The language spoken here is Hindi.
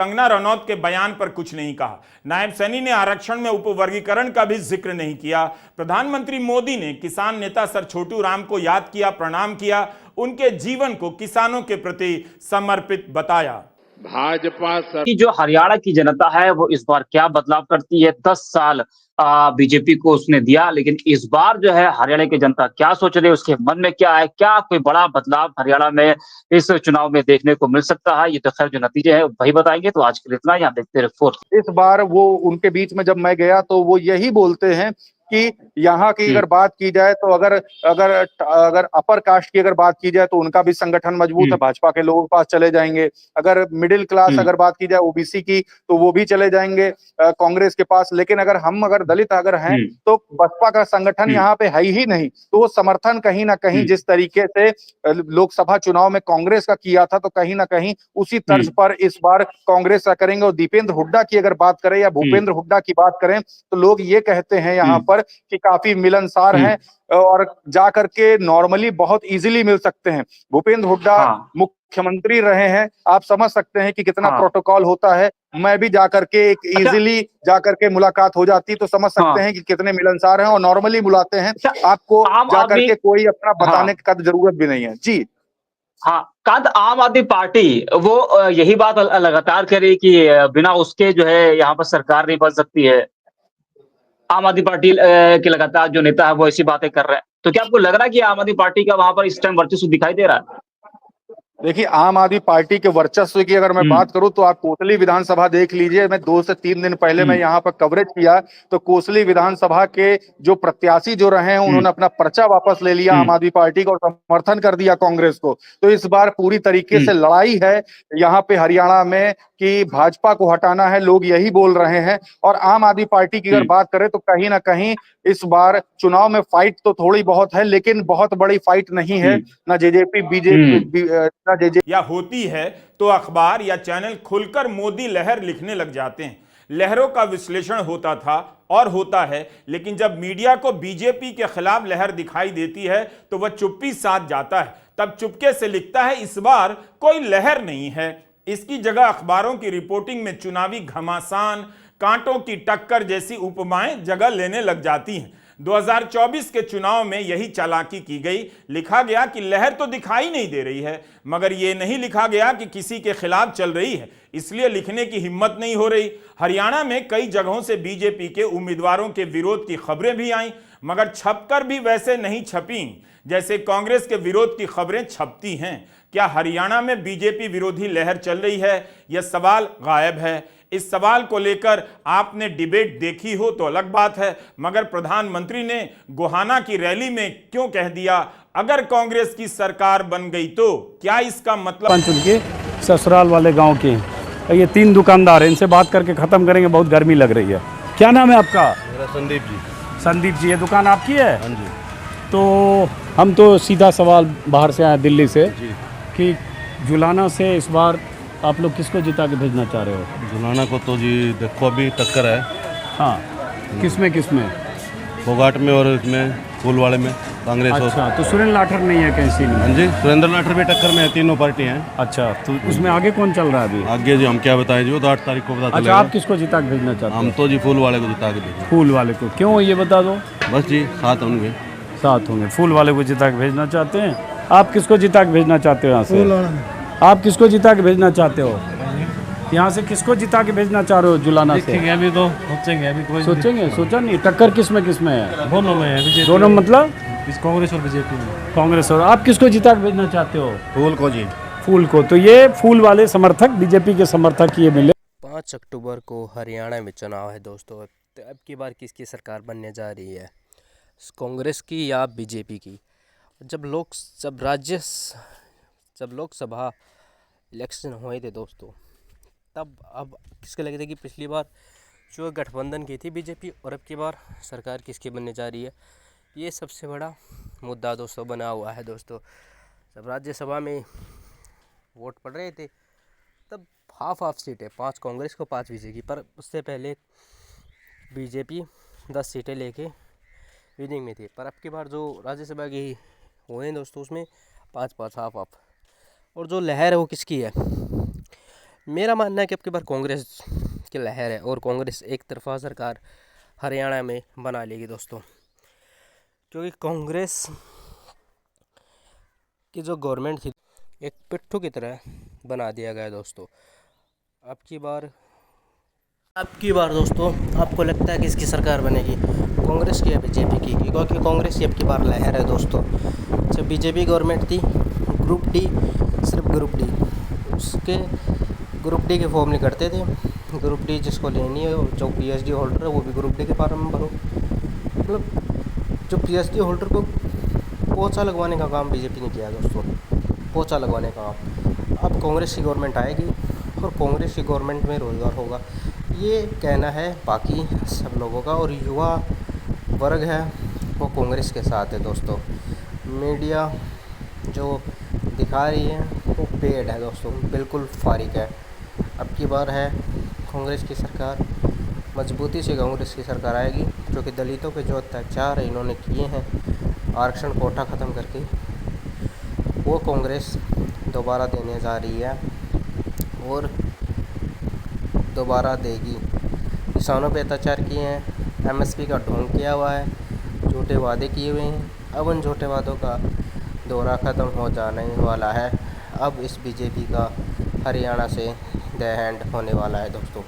कंगना रनौत के बयान पर कुछ नहीं कहा। नायब सैनी ने आरक्षण में उपवर्गीकरण का भी जिक्र नहीं किया। प्रधानमंत्री मोदी ने किसान नेता सर छोटू राम को याद किया, प्रणाम किया, उनके जीवन को किसानों के प्रति समर्पित बताया। भाजपा कि जो हरियाणा की जनता है वो इस बार क्या बदलाव करती है। 10 साल बीजेपी को उसने दिया, लेकिन इस बार जो है हरियाणा की जनता क्या सोच रही है, उसके मन में क्या है, क्या कोई बड़ा बदलाव हरियाणा में इस चुनाव में देखने को मिल सकता है। ये तो खैर जो नतीजे है वही बताएंगे। तो आज के लिए इतना, यहाँ देखते रहे। इस बार वो उनके बीच में जब मैं गया तो वो यही बोलते हैं कि यहाँ की अगर बात की जाए तो अगर अगर अगर अपर कास्ट की अगर बात की जाए तो उनका भी संगठन मजबूत है, भाजपा के लोगों के पास चले जाएंगे। अगर मिडिल क्लास अगर बात की जाए ओबीसी की तो वो भी चले जाएंगे कांग्रेस के पास। लेकिन अगर दलित अगर हैं तो बसपा का संगठन यहाँ पे है ही नहीं। तो वो समर्थन कहीं ना कहीं जिस तरीके से लोकसभा चुनाव में कांग्रेस का किया था तो कहीं ना कहीं उसी तर्ज पर इस बार कांग्रेस का करेंगे। और दीपेंद्र हुड्डा की अगर बात करें या भूपेंद्र हुड्डा की बात करें तो लोग ये कहते हैं यहाँ पर कि काफी मिलनसार हैं और जाकर के नॉर्मली बहुत इजीली मिल सकते हैं। भूपेंद्र हुड्डा मुख्यमंत्री रहे हैं, आप समझ सकते हैं कि कितना प्रोटोकॉल होता है। मैं भी जाकर के एक इजीली जाकर के मुलाकात हो जाती तो समझ सकते हैं कि कितने मिलनसार हैं और नॉर्मली बुलाते हैं। आपको जाकर के कोई अपना बताने का जरूरत भी नहीं है। जी हाँ, कांत आम आदमी पार्टी वो यही बात लगातार कह रही है कि बिना उसके जो है यहाँ पर सरकार नहीं बन सकती है। आम आदमी पार्टी के लगातार जो नेता है वो ऐसी बातें कर रहे हैं। तो क्या आपको लग रहा है कि आम आदमी पार्टी का वहां पर इस टाइम वर्चस्व दिखाई दे रहा है? देखिए, आम आदमी पार्टी के वर्चस्व की अगर मैं बात करूं तो आप कोसली विधानसभा देख लीजिए। मैं 2 से 3 दिन पहले मैं यहाँ पर कवरेज किया तो कोसली विधानसभा के जो प्रत्याशी जो रहे हैं उन्होंने अपना पर्चा वापस ले लिया आम आदमी पार्टी का और समर्थन कर दिया कांग्रेस को। तो इस बार पूरी तरीके से लड़ाई है यहाँ पे हरियाणा में कि भाजपा को हटाना है, लोग यही बोल रहे हैं। और आम आदमी पार्टी की अगर बात करें तो कहीं ना कहीं इस बार चुनाव में फाइट तो थोड़ी बहुत है, लेकिन बहुत बड़ी फाइट नहीं है। ना जेजेपी बीजेपी या होती है तो अखबार या चैनल खुलकर मोदी लहर लिखने लग जाते हैं। लहरों का विश्लेषण होता था और होता है, लेकिन जब मीडिया को बीजेपी के खिलाफ लहर दिखाई देती है तो वह चुप्पी साध जाता है। तब चुपके से लिखता है इस बार कोई लहर नहीं है। इसकी जगह अखबारों की रिपोर्टिंग में चुनावी घमासान, कांटों की टक्कर जैसी उपमाएं जगह लेने लग जाती हैं। 2024 के चुनाव में यही चालाकी की गई। लिखा गया कि लहर तो दिखाई नहीं दे रही है, मगर यह नहीं लिखा गया कि किसी के खिलाफ चल रही है, इसलिए लिखने की हिम्मत नहीं हो रही। हरियाणा में कई जगहों से बीजेपी के उम्मीदवारों के विरोध की खबरें भी आईं, मगर छपकर भी वैसे नहीं छपी जैसे कांग्रेस के विरोध की खबरें छपती हैं। क्या हरियाणा में बीजेपी विरोधी लहर चल रही है? यह सवाल गायब है। इस सवाल को लेकर आपने डिबेट देखी हो तो अलग बात है, मगर प्रधानमंत्री ने गोहाना की रैली में क्यों कह दिया अगर कांग्रेस की सरकार बन गई तो? क्या इसका मतलब? पंचुल के ससुराल वाले गांव के ये 3 दुकानदार हैं, इनसे बात करके खत्म करेंगे, बहुत गर्मी लग रही है। क्या नाम है आपका? मेरा संदीप जी। संदीप जी, ये दुकान आपकी है? हाँ जी। तो हम तो सीधा सवाल बाहर से आए दिल्ली से जी। कि जुलाना से इस बार आप लोग किसको जिता के भेजना चाह रहे हो? जुलाना को तो जी देखो अभी टक्कर है। हाँ, किसमें? फोगाट में और इसमें फूलवाड़े में कांग्रेस। अच्छा, तो सुरेंद्र लाठर नहीं है कैसी? हाँ जी, सुरेंद्र लाठर भी टक्कर में है, तीनों पार्टी हैं। अच्छा, तो उसमें आगे कौन चल रहा है अभी? आगे जी हम क्या बताएं जी, वो तो 8 तारीख को पता चलेगा। अच्छा, आप किसको जिता के भेजना चाहते हो? हम तो जी फूल वाले को जिता के भेजेंगे। फूल वाले को क्यों, ये बता दो। बस जी साथ होंगे। फूल वाले को जिता के भेजना चाहते हैं। आप किसको जिता के भेजना चाहते हो यहाँ से? आप किसको जिता के भेजना चाहते हो? यहाँ से किसको जिता के भेजना चाह रहे हो जुलाना से? अभी तो सोचेंगे, अभी कोई सोचा नहीं। टक्कर किसमें है? दोनों में है। दोनों मतलब कांग्रेस और बीजेपी में। कांग्रेस। और आप किसको जिता के भेजना चाहते हो? फूल को जी। फूल को। तो ये फूल वाले समर्थक, बीजेपी के समर्थक ये मिले। 5 अक्टूबर को हरियाणा में चुनाव है दोस्तों। तो अब की बार किसकी सरकार बनने जा रही है, कांग्रेस की या बीजेपी की? जब लोकसभा इलेक्शन हुए थे दोस्तों, तब अब किसके लगे थे कि पिछली बार जो गठबंधन की थी बीजेपी, और अब की बार सरकार किसकी बनने जा रही है, ये सबसे बड़ा मुद्दा दोस्तों बना हुआ है दोस्तों। जब राज्यसभा में वोट पड़ रहे थे तब हाफ सीटें, 5 कांग्रेस को 5 बीजेपी, पर उससे पहले बीजेपी 10 सीटें लेके विनिंग में थी। पर अब की बार जो राज्यसभा की हुए हैं दोस्तों, उसमें 5-5 हाफ। और जो लहर है वो किसकी है? मेरा मानना है कि अब की बार कांग्रेस की लहर है और कांग्रेस एक तरफा सरकार हरियाणा में बना लेगी दोस्तों, क्योंकि कांग्रेस की जो गवर्नमेंट थी एक पिट्ठू की तरह बना दिया गया दोस्तों। अब की बार दोस्तों आपको लगता है कि इसकी सरकार बनेगी कांग्रेस की या बीजेपी की? क्योंकि कांग्रेस की अब की बार लहर है दोस्तों। जब बीजेपी गवर्नमेंट थी ग्रुप डी, सिर्फ ग्रुप डी, उसके ग्रुप डी के फॉर्म नहीं करते थे। ग्रुप डी जिसको लेनी है, जो पीएचडी होल्डर है वो भी ग्रुप डी के फॉर्म में भरो। मतलब जो पीएचडी होल्डर को पोछा लगवाने का काम बीजेपी ने किया दोस्तों, पोछा लगवाने का काम। अब कांग्रेस की गवर्नमेंट आएगी और कांग्रेस की गवर्नमेंट में रोज़गार होगा, ये कहना है बाकी सब लोगों का। और युवा वर्ग है वो कांग्रेस के साथ है दोस्तों। मीडिया जो दिखा रही है वो पेड है दोस्तों, बिल्कुल फारिग है। अब की बार है कांग्रेस की सरकार, मजबूती से कांग्रेस की सरकार आएगी, क्योंकि दलितों पे जो अत्याचार इन्होंने किए हैं आरक्षण कोटा ख़त्म करके, वो कांग्रेस दोबारा देने जा रही है और दोबारा देगी। किसानों पे अत्याचार किए हैं, एमएसपी का ढोंग किया हुआ है, झूठे वादे किए हुए हैं। अब उन झूठे वादों का दौरा ख़त्म हो जाने वाला है। अब इस बीजेपी का हरियाणा से द एंड होने वाला है दोस्तों।